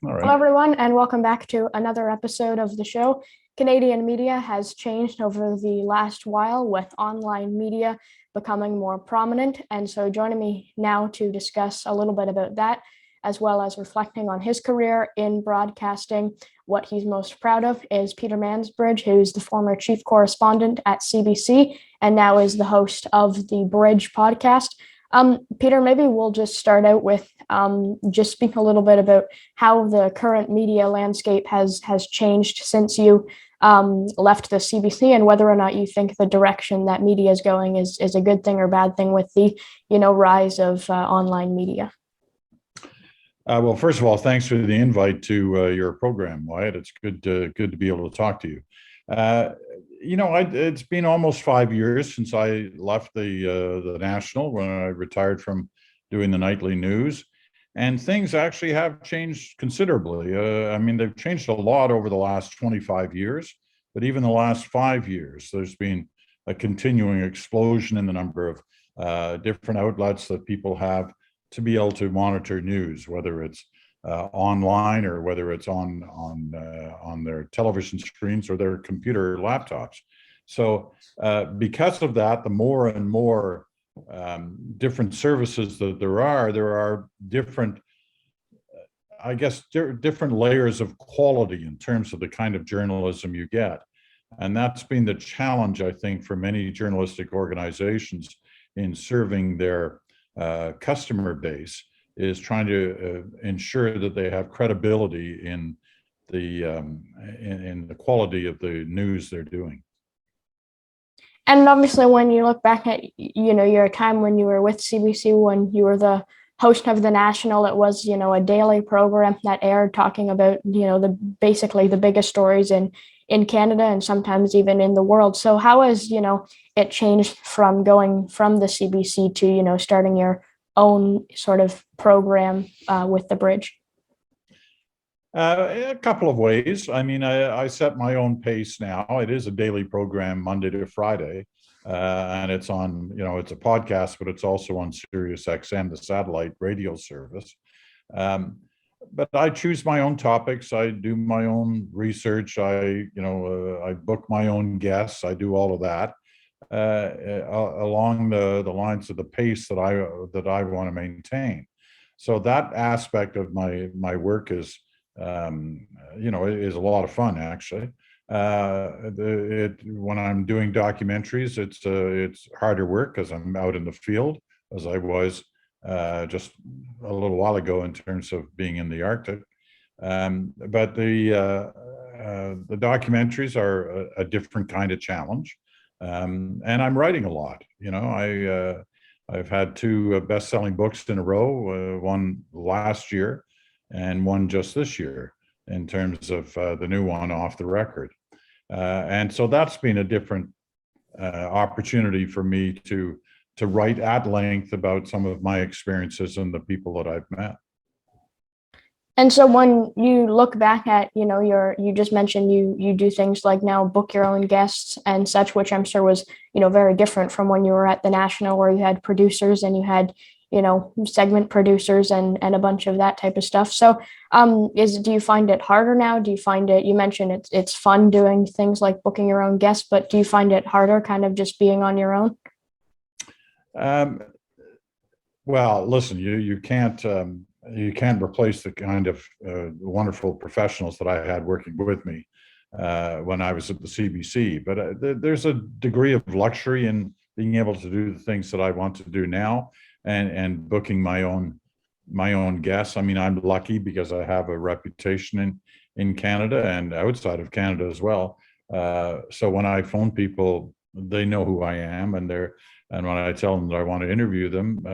All Hello, right. everyone, and welcome back to another episode of the show. Canadian media has changed over the last while with online media becoming more prominent. And so, joining me now to discuss a little bit about that, as well as reflecting on his career in broadcasting, what he's most proud of, is Peter Mansbridge, who's the former chief correspondent at CBC and now is the host of the Bridge podcast. Peter, maybe we'll just start out with just speak a little bit about how the current media landscape has changed since you left the CBC, and whether or not you think the direction that media is going is a good thing or bad thing with the rise of online media. Well, first of all, thanks for the invite to your program, Wyatt. It's good to be able to talk to you. Uh, it's been almost 5 years since I left the National when I retired from doing the nightly news, and things actually have changed considerably. I mean, they've changed a lot over the last 25 years, but even the last 5 years, there's been a continuing explosion in the number of different outlets that people have to be able to monitor news, whether it's online or whether it's on their television screens or their computer laptops. So because of that, the more and more different services that there are different, I guess, different layers of quality in terms of the kind of journalism you get. And that's been the challenge, I think, for many journalistic organizations in serving their customer base, is trying to ensure that they have credibility in the quality of the news they're doing. And obviously, when you look back at your time when you were with CBC, when you were the host of the National, it was a daily program that aired talking about the basically the biggest stories in Canada and sometimes even in the world. So how has it changed from going from the CBC to starting your own sort of program with the Bridge? A couple of ways. I mean, I set my own pace now. It is a daily program, Monday to Friday, and it's on, it's a podcast, but it's also on Sirius XM, the satellite radio service. But I choose my own topics. I do my own research. I book my own guests. I do all of that along the lines of the pace that I want to maintain. So that aspect of my work is is a lot of fun, actually. When I'm doing documentaries, it's harder work because I'm out in the field, as I was just a little while ago in terms of being in the Arctic. But the documentaries are a different kind of challenge, and I'm writing a lot. I've had two best-selling books in a row, one last year and one just this year, in terms of the new one, Off the Record. And so that's been a different opportunity for me to write at length about some of my experiences and the people that I've met. And so when you look back at, you just mentioned you do things like now book your own guests and such, which I'm sure was, very different from when you were at the National, where you had producers and you had, segment producers and a bunch of that type of stuff. So do you find it harder now? Do you find it, you mentioned it's fun doing things like booking your own guests, but do you find it harder kind of just being on your own? Well, listen, you can't replace the kind of wonderful professionals that I had working with me when I was at the CBC. But there's a degree of luxury in being able to do the things that I want to do now, and booking my own guests. I mean, I'm lucky because I have a reputation in Canada and outside of Canada as well. So when I phone people, they know who I am, and when I tell them that I want to interview them,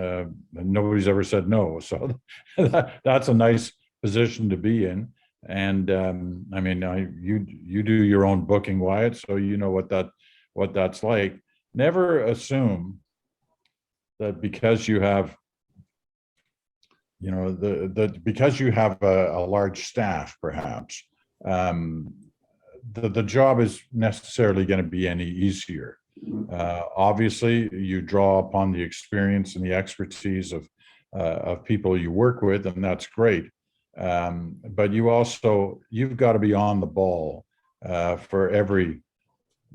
nobody's ever said no. So that's a nice position to be in. And I mean, you do your own booking, Wyatt, so you know what that's like. Never assume that because you have because you have a large staff, perhaps, the job is necessarily going to be any easier. Obviously, you draw upon the experience and the expertise of people you work with, and that's great. But you've got to be on the ball for every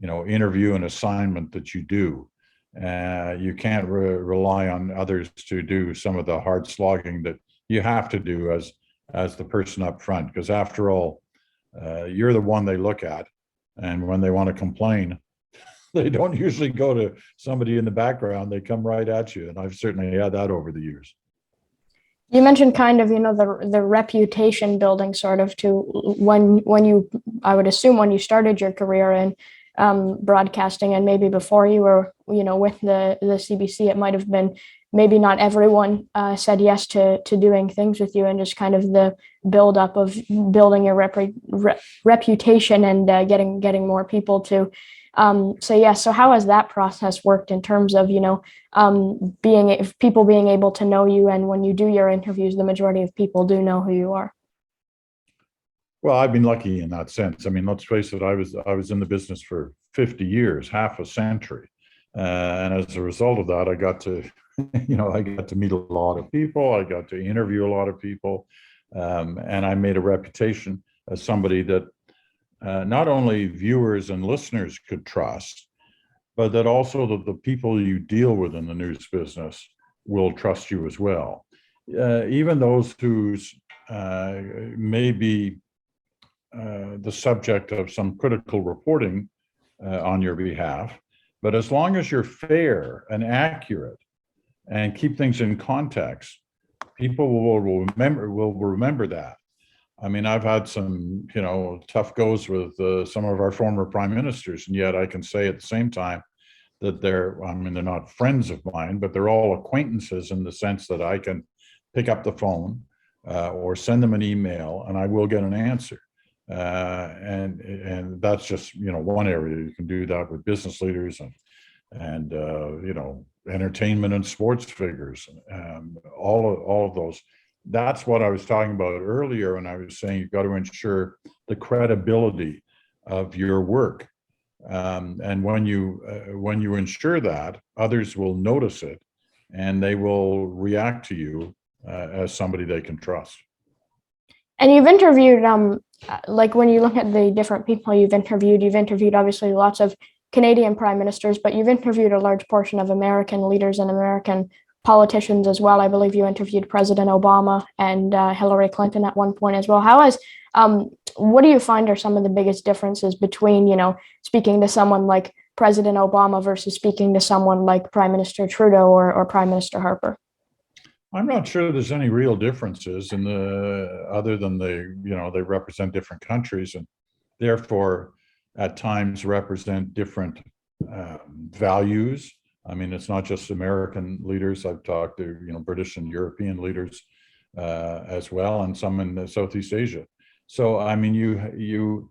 interview and assignment that you do. You can't rely on others to do some of the hard slogging that you have to do as the person up front, because after all, you're the one they look at, and when they want to complain, they don't usually go to somebody in the background. They come right at you, and I've certainly had that over the years. You mentioned kind of, the reputation building sort of to when you, I would assume when you started your career in broadcasting, and maybe before you were, with the CBC, it might have been maybe not everyone said yes to doing things with you, and just kind of the buildup of building your reputation and getting more people to say yes. So how has that process worked in terms of, people being able to know you, and when you do your interviews, the majority of people do know who you are? Well, I've been lucky in that sense. I mean, let's face it, I was in the business for 50 years, half a century. And as a result of that, I got to, I got to meet a lot of people. I got to interview a lot of people. And I made a reputation as somebody that not only viewers and listeners could trust, but that also the people you deal with in the news business will trust you as well. Even those who may be the subject of some critical reporting on your behalf. But as long as you're fair and accurate and keep things in context, people will remember that. I mean, I've had some, tough goes with some of our former prime ministers, and yet I can say at the same time that they're not friends of mine, but they're all acquaintances in the sense that I can pick up the phone or send them an email, and I will get an answer. And that's just one area. You can do that with business leaders and entertainment and sports figures, all of those. That's what I was talking about earlier when I was saying you've got to ensure the credibility of your work, and when you ensure that, others will notice it and they will react to you as somebody they can trust. And you've interviewed, like when you look at the different people you've interviewed obviously lots of Canadian prime ministers, but you've interviewed a large portion of American leaders and American politicians as well. I believe you interviewed President Obama and Hillary Clinton at one point as well. What do you find are some of the biggest differences between, speaking to someone like President Obama versus speaking to someone like Prime Minister Trudeau or Prime Minister Harper? I'm not sure there's any real differences other than they represent different countries and therefore at times represent different values. I mean, it's not just American leaders. I've talked to, British and European leaders as well, and some in Southeast Asia. So, I mean, you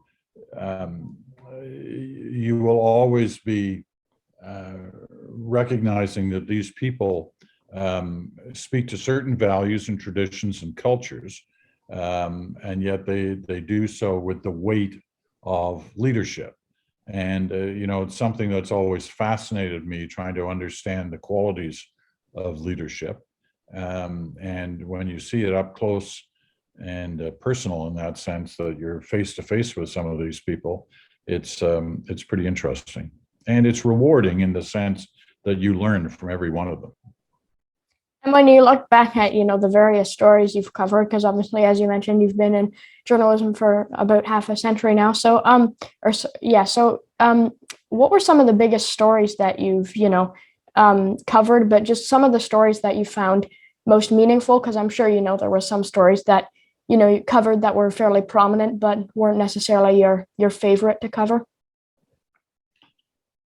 will always be recognizing that these people speak to certain values and traditions and cultures, and yet they do so with the weight of leadership. And it's something that's always fascinated me, trying to understand the qualities of leadership. And when you see it up close and personal in that sense, that you're face to face with some of these people, it's pretty interesting, and it's rewarding in the sense that you learn from every one of them. And when you look back at, the various stories you've covered, because obviously, as you mentioned, you've been in journalism for about half a century now. So, what were some of the biggest stories that you've, covered, but just some of the stories that you found most meaningful? Because I'm sure, there were some stories that, you covered that were fairly prominent, but weren't necessarily your favorite to cover.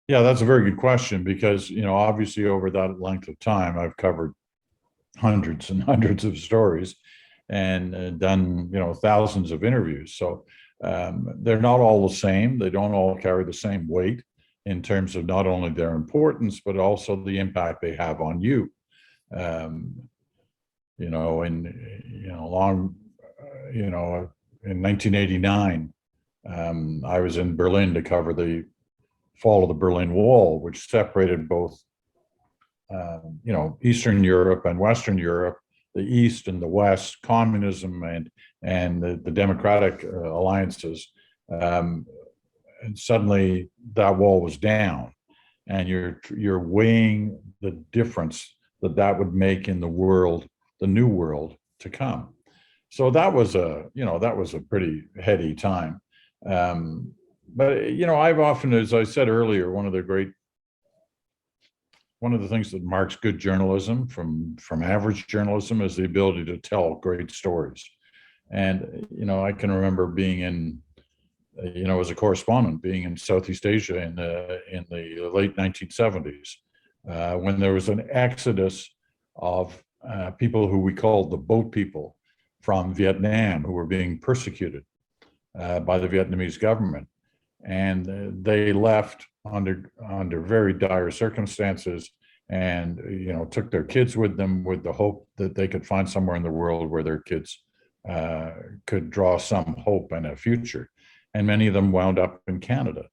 Yeah, that's a very good question, because, obviously over that length of time, I've covered hundreds and hundreds of stories and done thousands of interviews. So they're not all the same. They don't all carry the same weight in terms of not only their importance but also the impact they have on you. In 1989, I was in Berlin to cover the fall of the Berlin Wall, which separated both Eastern Europe and Western Europe East and the West, communism and the democratic alliances. And suddenly that wall was down, and you're weighing the difference that would make in the world, the new world to come. So that was a pretty heady time. But I've often, as I said earlier, one of the things that marks good journalism from average journalism is the ability to tell great stories. And I can remember being in, as a correspondent, being in Southeast Asia in the late 1970s, when there was an exodus of people who we called the boat people from Vietnam, who were being persecuted by the Vietnamese government, and they left under very dire circumstances, and took their kids with them, with the hope that they could find somewhere in the world where their kids could draw some hope and a future. And many of them wound up in Canada.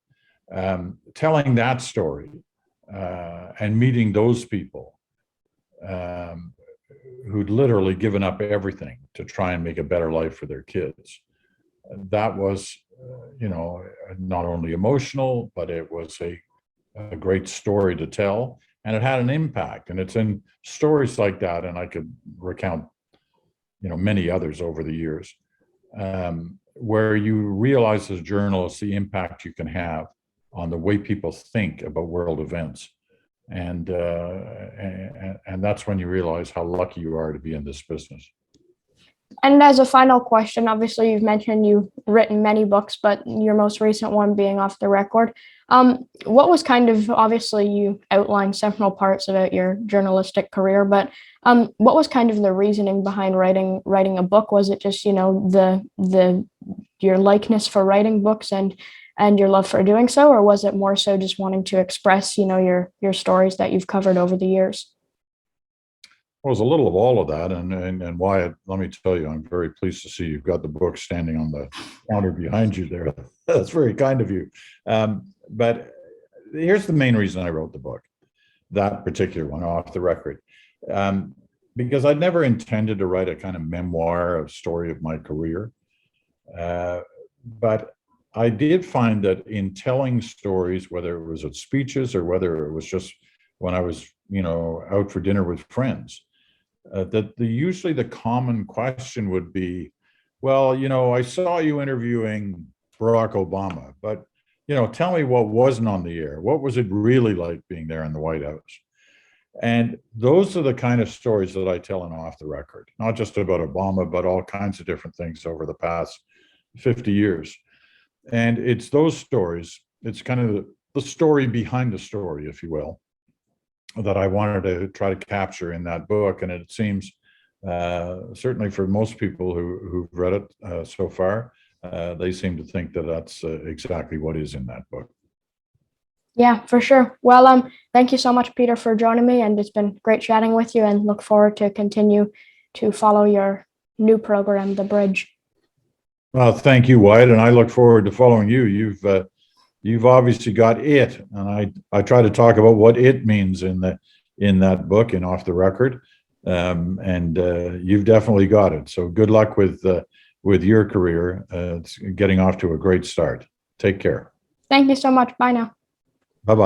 Telling that story and meeting those people who'd literally given up everything to try and make a better life for their kids, that was, not only emotional, but it was a great story to tell, and it had an impact. And it's in stories like that, and I could recount, many others over the years, where you realize as a journalist the impact you can have on the way people think about world events. And that's when you realize how lucky you are to be in this business. And as a final question, obviously you've mentioned you've written many books, but your most recent one being Off the Record. What was obviously you outlined several parts about your journalistic career, but what was kind of the reasoning behind writing a book? Was it just, your likeness for writing books and your love for doing so, or was it more so just wanting to express, your stories that you've covered over the years? Well, it was a little of all of that, and Wyatt, let me tell you, I'm very pleased to see you've got the book standing on the counter behind you there. That's very kind of you. But here's the main reason I wrote the book, that particular one, Off the Record, because I'd never intended to write a kind of memoir, a story of my career, but I did find that in telling stories, whether it was at speeches or whether it was just when I was, out for dinner with friends, that usually the common question would be, well, I saw you interviewing Barack Obama, but, tell me what wasn't on the air. What was it really like being there in the White House? And those are the kind of stories that I tell in Off the Record, not just about Obama, but all kinds of different things over the past 50 years. And it's those stories, it's kind of the story behind the story, if you will, that I wanted to try to capture in that book. And it seems, certainly for most people who've read it so far, they seem to think that that's exactly what is in that book. Yeah, for sure. Well, thank you so much, Peter, for joining me, and it's been great chatting with you, and look forward to continue to follow your new program, The Bridge. Well, thank you, Wyatt, and I look forward to following you. You've obviously got it, and I try to talk about what it means in that book and Off the Record, and you've definitely got it. So good luck with your career. It's getting off to a great start. Take care. Thank you so much. Bye now. Bye-bye.